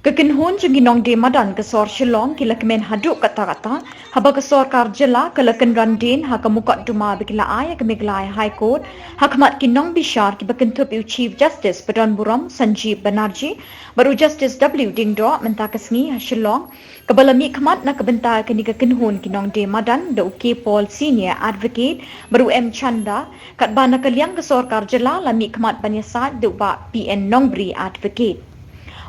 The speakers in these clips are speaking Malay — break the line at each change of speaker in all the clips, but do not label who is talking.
Kekenhun jeng ginong de madan kesor Shillong kila kemen haduk kata-kata haba kesor karjela kala kenrandin ha kemukot duma bikila ay kemiglai High Court hakmat kinong bishar ki bekentup Chief Justice Padan Buram Sanjeev Banerjee baru Justice W Dingdo mentakasngi ha Shillong kebalami khmat na kebentar kini kekenhun kinong de madan da UK Paul Senior Advocate baru M Chanda kat bana kaliang kesor karjela lami khmat banyasat da uba PN Nongbri Advocate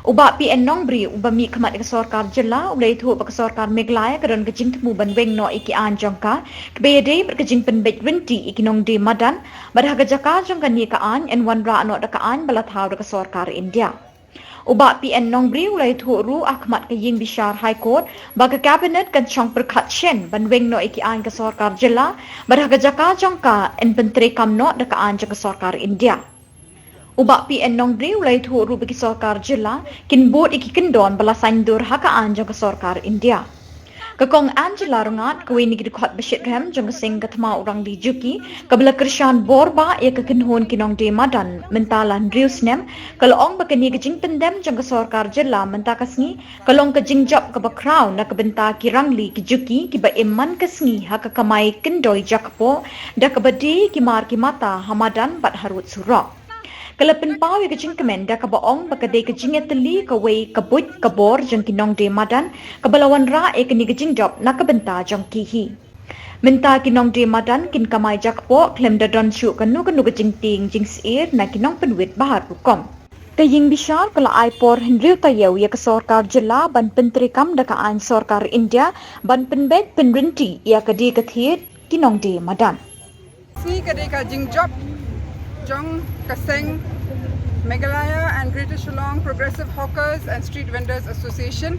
Uba PN Nongbri uba mi khamat kesor karjela ulai thu kesor kar meglaya karon kejing temu banweng no iki anjongka kebede berkejing penbet winti iki nong de madan badha gajaka jongka ni ka an en wan ra no da ka an balathau da kesor kar India Uba PN Nongbri ulai thu ru akhmat kejing bishar High Court baga cabinet kan chong perkhat chen banweng no iki an kesor karjela badha gajaka jongka en pentri kam no da ka an jong kesor kar India Uba PN Nongbri ulai thu ru bagi sarkar jilla kin bot iki kendon bala sandur haka anjong ke sarkar India. Kakong Angela Rungat kuwi ni gidukhat besit rem jong sing kathma orang di juki kabla Krishan Borba ya kekenhon kinong de madan mentalan riusnem kalong bakani kejing pendem jong sarkar jilla mentakasngi kalong kejing job ka crown na kabenta kirangli ki juki ki ba iman kasngi haka kamai kendoi jakpo da kabadi ki mar ki mata hamadan bat harut surok Kalapan pau yang kecing kemen dah kabaong bakadai kecing eteli kawai kabut kabor jeng kinong de madan kabalawan ra kini kecing job nak kebenta jeng kihi. Menta kinong de madan kin kamai jakpo klem dadon syuk kanu kecing ting jeng seir na kinong penwit bahar hukum. Kaying bishar kala aipor Henry Tayew ya ke sorkar jela ban penteri kam daka an sorkar India ban penbet penrinti ya kadi kathir kinong de madan.
Si kadai ka jing job Jong Kaseng Meghalaya and Greater Shillong Progressive Hawkers and Street Vendors Association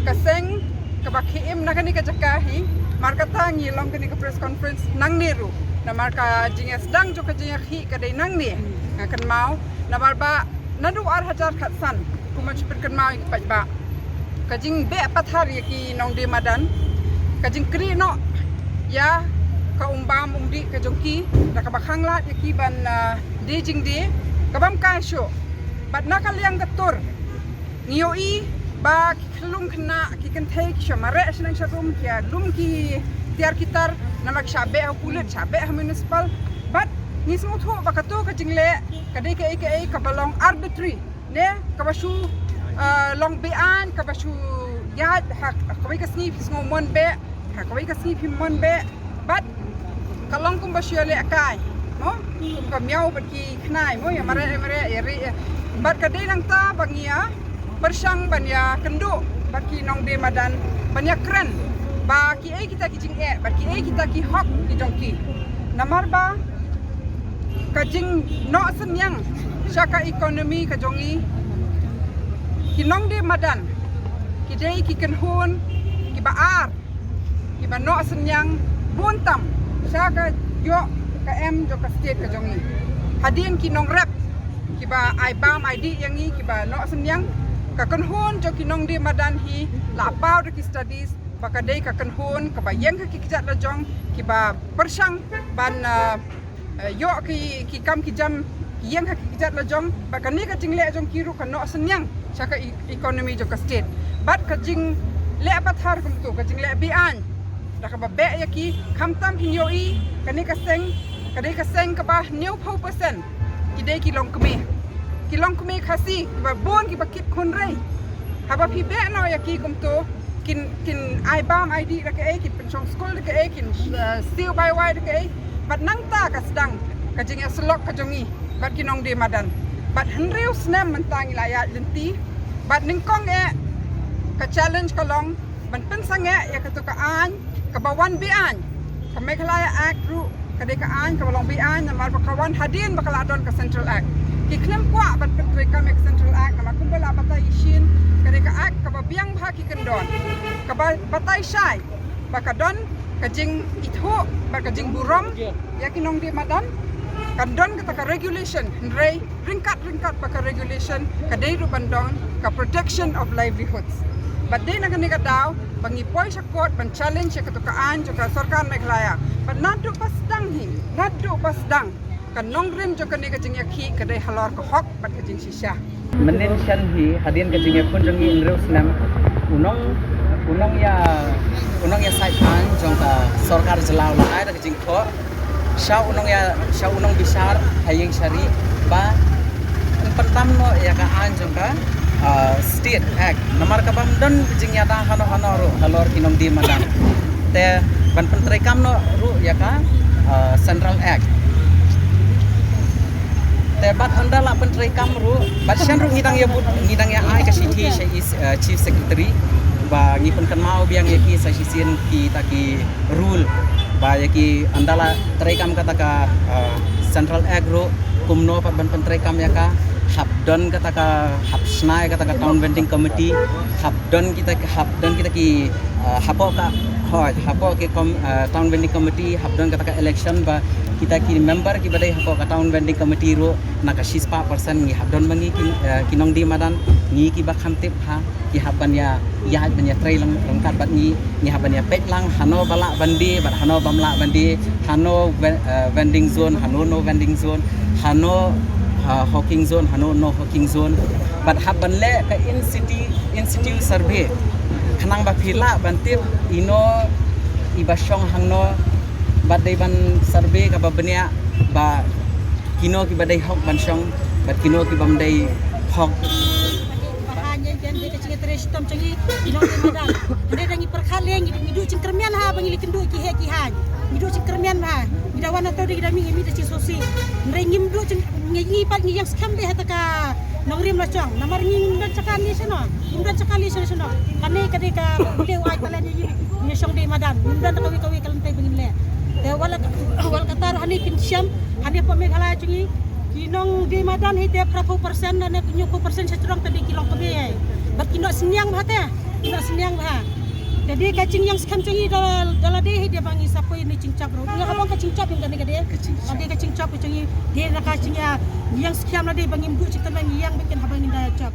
Kaseng kabakim nakani ka jakahi markata ngilong kani ka press conference nang niru na marka jingas dang jo ka jingahi kadai nang ni kan mau na barba nadu ar hajar khatsan kuma chipir kan mau pajba kajing be pathar yaki nong de madan kajing kri no ya ka umbam umdi ka jongki da ka bakhangla yaki ban de jing de kabam ka sho bat nakaliang gatur ngiyoi ba klung khna ki kan thai ki shamare asnang sharum kya lum ki tiar kitar namak shabe ha kulit shabe ha municipal bat ni smut ho bakato ka jingle kadai ka ai ka balong arbitrary ne ka basu long bean ka basu yad hak ka bai ka snip sngo mon be ka bai ka snip mon be bat kalong kum basyole akai mo ka miau baki knai mo ya mare ya ri bat kadai nang ta bangia bersang banya kendu baki nong de madan banya kren baki kita kijing baki kita ki hok ki jongki namar ba kajing no senyang syaka ekonomi ka jongi ki nong de madan ki dei ki kenhun ki baar ki ba no senyang buntam syaka yo ka em jo ka state ka jongi hadin ki nong rap ki ba ai bam id yang ni ki ba no senyang ka kenhun jo ki nong de madan hi la pau de ki studies bakadai ka kenhun ka ba yang ka ki kijat la jong ki ba persang ban yo ki kam ki jam yang ka ki kijat la jong bakani ka jingle jong ki ru ka no senyang syaka ekonomi jo ka state bat ka jing le pathar kum tu ka jingle bi an da ka ba be ya ki khamtam hin yo I kani ka seng kadai ka seng ka ba new % ki dei ki long kumi khasi ki ba bon ki ba kip khun rei ha ba phi be no ya ki kum tu kin ai bam id da ka ki penchong school da ka kin still by why da ka bat nang ta ka sedang ka jing aslok ka jongi bat ki nong de madan bat henriu snem mentang ilaya lenti bat ningkong ka challenge ka long ban pensang ya ka tu ka an ka bawan bi an ka Meghalaya Act ru ka de ka an ka balong bi an na mar kawan hadin bakaladon ka Central Act ki klem kwa bat pentri ka mek Central Act na makumbala batay ishin ka de ka act ka babiang bha ki kendon ka batay syai bakadon ka jing itho ba ka jing burom ya kinong di madan kandon kita ka regulation rei ringkat ba ka regulation ka dei ru bandong ka protection of livelihoods but dei na kani ka daw pangipoy sa court ban challenge ya katukaan jo ka sarkar Meghalaya but nadu pasdang kan nongrim jo kani ka jing yakhi ka dei halor ka hok bat ka jing sisya
menin shan hi hadin ke jing pun jong in reus nam unong ya sai pan jong ka sarkar jalao la ai ke jing kho sha unong bisar hayeng syari ba pentam no ya ka an jong ka state act namar ka bam don jing ya da hano ro halor kinong di madan te ban pentrai kam no ru ya ka central act te bat anda la pentrai kam ru bat shan ru ngidang ya ai ka city is chief secretary ba ngi pen kan mau biang ya ki sa sisien ki ta ki rule ba ya ki anda la trai kam kata ka central act ru kumno pat ban pentrai kam ya ka habdon kata ka habsnai kata ka town vending committee habdon kita ki hapo ke town vending committee habdon kata ka election ba kita ki member ki badai hapo ka town vending committee ro na ka 6% ngi habdon mangi kinong di madan ngi ki ba khamtip ha ki haban ya trai lengkat bat ngi haban ya pet lang hano bala bandi bat hano bamla bandi hano vending zone hano no vending zone hano hawking zone hano no hawking zone but haban le ka institute survey khanang ba phila bantip ino ibashong hangno badai ban survey ka babnya ba kino ki badai hok banshong bat kino ki bamdai hok
bahanya jan de kecing tres tom cengi ino madan ade dangi perkhaleng ngidu cingkermian ha bangi likendu ki he ki han ngidu cingkermian ha ngidawan atau de gidami ngi de sosi ngrengim du ngi pat ngi yang skam de hataka nongrim la chong namar ngi ndan cakali sono kane kade ka bule wai talan ni song de madan ndan kawi kalantai bangin le te wal katar hani pinsyam hani pemeghala cengi kinong di madan hi te 30% na kunyo ko persen setrong tadi kilong kebe ai bat kino senyang bah jadi kacing yang skam cengi dala de hi dia bangi sapoi ni cingcap ro nga abang ka cingcap yang gade ade ka cingcap cengi dia na ka cingya yang skam na de bangi bu citan yang bikin habang inda cap